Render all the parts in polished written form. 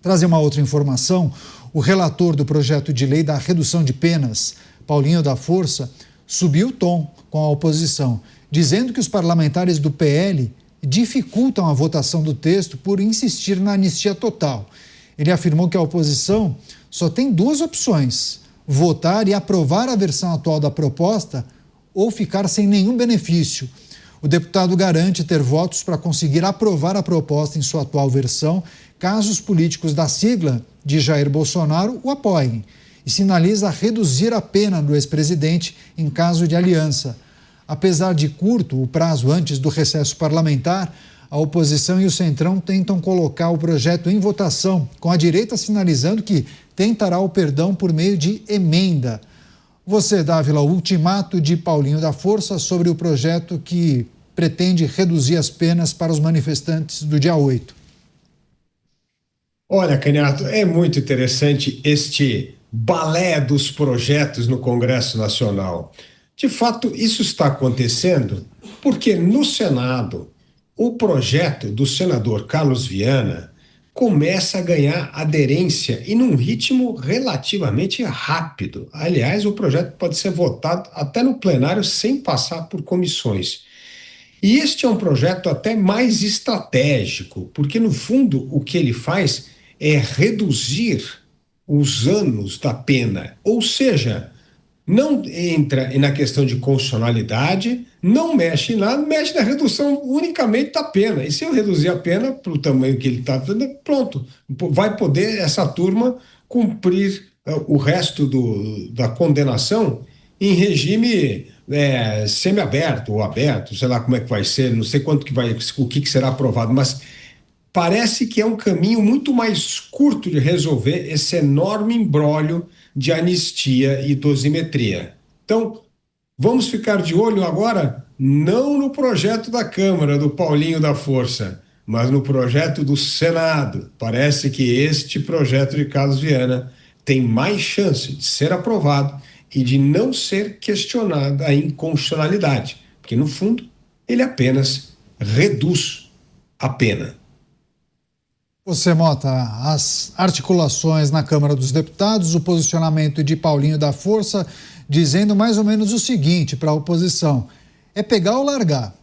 Trazer uma outra informação, o relator do projeto de lei da redução de penas, Paulinho da Força, subiu o tom com a oposição, dizendo que os parlamentares do PL dificultam a votação do texto por insistir na anistia total. Ele afirmou que a oposição só tem duas opções: votar e aprovar a versão atual da proposta ou ficar sem nenhum benefício. O deputado garante ter votos para conseguir aprovar a proposta em sua atual versão, caso os políticos da sigla de Jair Bolsonaro o apoiem, e sinaliza reduzir a pena do ex-presidente em caso de aliança. Apesar de curto o prazo antes do recesso parlamentar, a oposição e o Centrão tentam colocar o projeto em votação, com a direita sinalizando que tentará o perdão por meio de emenda. Você, Dávila, o ultimato de Paulinho da Força sobre o projeto que pretende reduzir as penas para os manifestantes do dia 8. Olha, Canhato, é muito interessante este balé dos projetos no Congresso Nacional. De fato, isso está acontecendo porque no Senado o projeto do senador Carlos Viana começa a ganhar aderência e num ritmo relativamente rápido. Aliás, o projeto pode ser votado até no plenário sem passar por comissões. E este é um projeto até mais estratégico, porque no fundo o que ele faz é reduzir os anos da pena, ou seja, não entra na questão de constitucionalidade, não mexe em nada, mexe na redução unicamente da pena. E se eu reduzir a pena para o tamanho que ele está fazendo, pronto, vai poder essa turma cumprir o resto da condenação em regime semiaberto ou aberto, sei lá como é que vai ser, não sei quanto que vai, o que será aprovado, mas parece que é um caminho muito mais curto de resolver esse enorme imbróglio de anistia e dosimetria. Então, vamos ficar de olho agora, não no projeto da Câmara, do Paulinho da Força, mas no projeto do Senado. Parece que este projeto de Carlos Viana tem mais chance de ser aprovado e de não ser questionada a inconstitucionalidade, porque, no fundo, ele apenas reduz a pena. Você, Mota, as articulações na Câmara dos Deputados, o posicionamento de Paulinho da Força, dizendo mais ou menos o seguinte para a oposição: é pegar ou largar.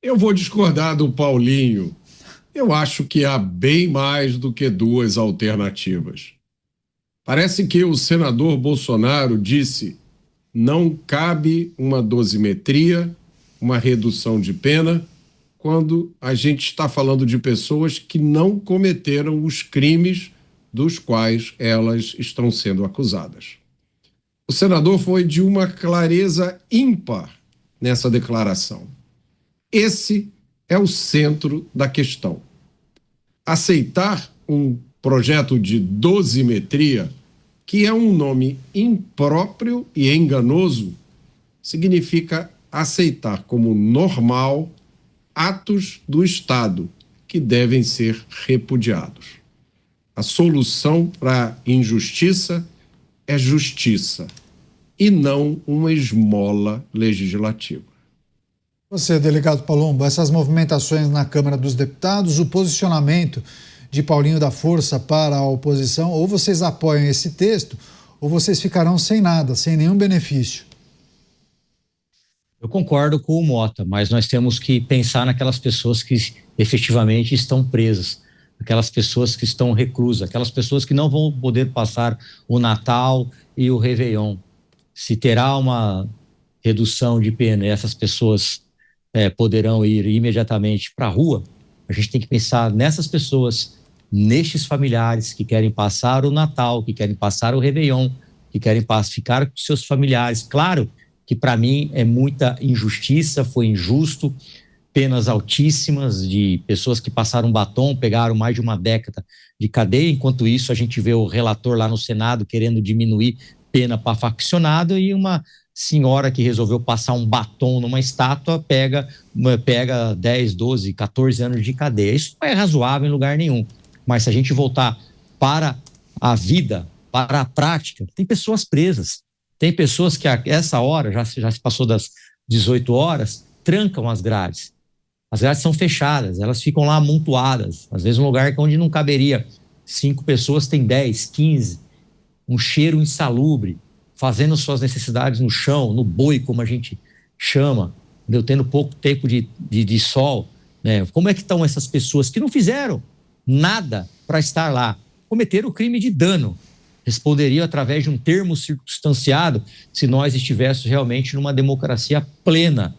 Eu vou discordar do Paulinho. Eu acho que há bem mais do que duas alternativas. Parece que o senador Bolsonaro disse: não cabe uma dosimetria, uma redução de pena, quando a gente está falando de pessoas que não cometeram os crimes dos quais elas estão sendo acusadas. O senador foi de uma clareza ímpar nessa declaração. Esse é o centro da questão. Aceitar um projeto de dosimetria, que é um nome impróprio e enganoso, significa aceitar como normal atos do Estado que devem ser repudiados. A solução para a injustiça é justiça e não uma esmola legislativa. Você, delegado Palumbo, essas movimentações na Câmara dos Deputados, o posicionamento de Paulinho da Força para a oposição, ou vocês apoiam esse texto, ou vocês ficarão sem nada, sem nenhum benefício. Eu concordo com o Mota, mas nós temos que pensar naquelas pessoas que efetivamente estão presas, aquelas pessoas que estão reclusas, aquelas pessoas que não vão poder passar o Natal e o Réveillon. Se terá uma redução de pena e essas pessoas poderão ir imediatamente para a rua, a gente tem que pensar nessas pessoas, nestes familiares que querem passar o Natal, que querem passar o Réveillon, que querem ficar com seus familiares. Claro que para mim é muita injustiça, foi injusto, penas altíssimas de pessoas que passaram batom, pegaram mais de uma década de cadeia. Enquanto isso, a gente vê o relator lá no Senado querendo diminuir pena para faccionado, e uma senhora que resolveu passar um batom numa estátua pega 10, 12, 14 anos de cadeia. Isso não é razoável em lugar nenhum. Mas se a gente voltar para a vida, para a prática, tem pessoas presas. Tem pessoas que a essa hora, já se passou das 18 horas, trancam as grades. As grades são fechadas, elas ficam lá amontoadas. Às vezes um lugar onde não caberia 5 pessoas tem 10, 15. Um cheiro insalubre, fazendo suas necessidades no chão, no boi, como a gente chama, tendo pouco tempo de sol. Né? Como é que estão essas pessoas que não fizeram nada para estar lá? Cometeram o crime de dano. Responderiam através de um termo circunstanciado se nós estivéssemos realmente numa democracia plena,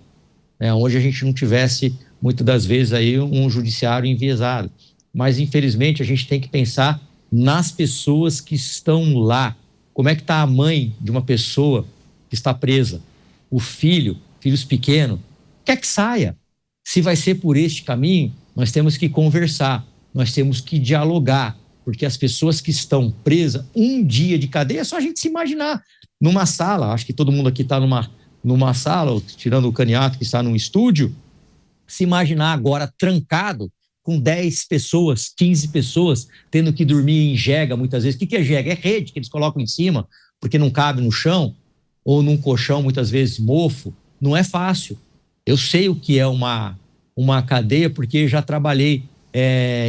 né? Onde a gente não tivesse, muitas das vezes, aí, um judiciário enviesado. Mas, infelizmente, a gente tem que pensar nas pessoas que estão lá. Como é que está a mãe de uma pessoa que está presa? O filho, filhos pequenos, quer que saia. Se vai ser por este caminho, nós temos que conversar, nós temos que dialogar, porque as pessoas que estão presas, um dia de cadeia, é só a gente se imaginar numa sala, acho que todo mundo aqui está numa sala, tirando o Caniato que está num estúdio, se imaginar agora trancado com 10 pessoas, 15 pessoas, tendo que dormir em jega muitas vezes. O que é jega? É rede que eles colocam em cima, porque não cabe no chão, ou num colchão, muitas vezes, mofo. Não é fácil. Eu sei o que é uma cadeia, porque já trabalhei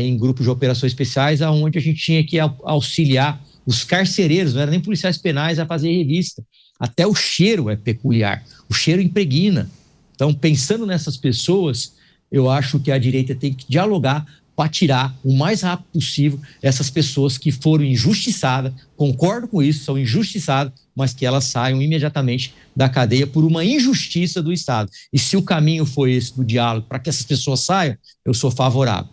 em grupos de operações especiais, onde a gente tinha que auxiliar os carcereiros, não era nem policiais penais, a fazer revista. Até o cheiro é peculiar, o cheiro impregna. Então, pensando nessas pessoas, eu acho que a direita tem que dialogar para tirar o mais rápido possível essas pessoas que foram injustiçadas, concordo com isso, são injustiçadas, mas que elas saiam imediatamente da cadeia por uma injustiça do Estado. E se o caminho foi esse do diálogo para que essas pessoas saiam, eu sou favorável.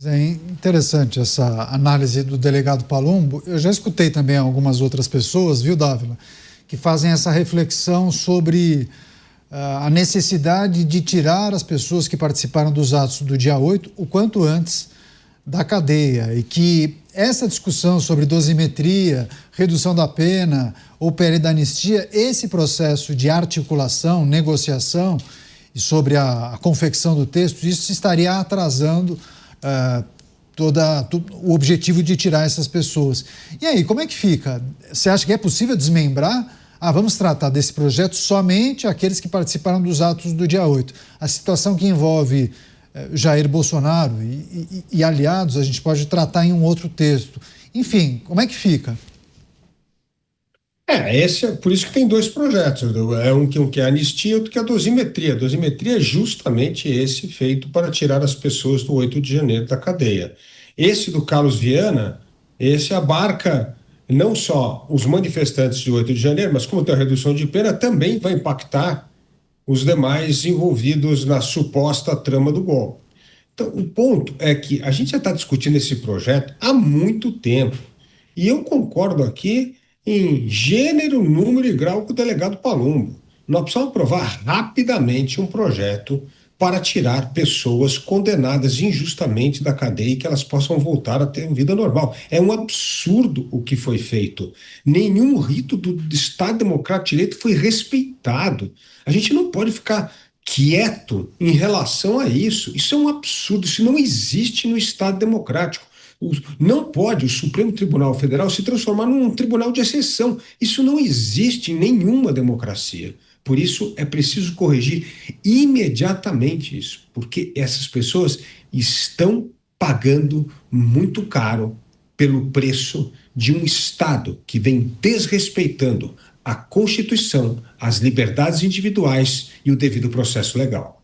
É interessante essa análise do delegado Palumbo. Eu já escutei também algumas outras pessoas, viu, Dávila, que fazem essa reflexão sobre a necessidade de tirar as pessoas que participaram dos atos do dia 8 o quanto antes da cadeia, e que essa discussão sobre dosimetria, redução da pena ou PL da anistia, esse processo de articulação, negociação e sobre a confecção do texto, isso estaria atrasando o objetivo de tirar essas pessoas. E aí, como é que fica? Você acha que é possível desmembrar? Vamos tratar desse projeto somente aqueles que participaram dos atos do dia 8. A situação que envolve Jair Bolsonaro e aliados, a gente pode tratar em um outro texto. Enfim, como é que fica? Por isso que tem 2 projetos. Um que é a anistia e outro que é a dosimetria. A dosimetria é justamente esse feito para tirar as pessoas do 8 de janeiro da cadeia. Esse do Carlos Viana, esse abarca não só os manifestantes de 8 de janeiro, mas como tem a redução de pena, também vai impactar os demais envolvidos na suposta trama do golpe. Então, o ponto é que a gente já está discutindo esse projeto há muito tempo. E eu concordo aqui em gênero, número e grau com o delegado Palumbo. Nós precisamos aprovar rapidamente um projeto para tirar pessoas condenadas injustamente da cadeia e que elas possam voltar a ter vida normal. É um absurdo o que foi feito. Nenhum rito do Estado Democrático de Direito foi respeitado. A gente não pode ficar quieto em relação a isso. Isso é um absurdo, isso não existe no Estado Democrático. Não pode o Supremo Tribunal Federal se transformar num tribunal de exceção. Isso não existe em nenhuma democracia. Por isso, é preciso corrigir imediatamente isso, porque essas pessoas estão pagando muito caro pelo preço de um Estado que vem desrespeitando a Constituição, as liberdades individuais e o devido processo legal.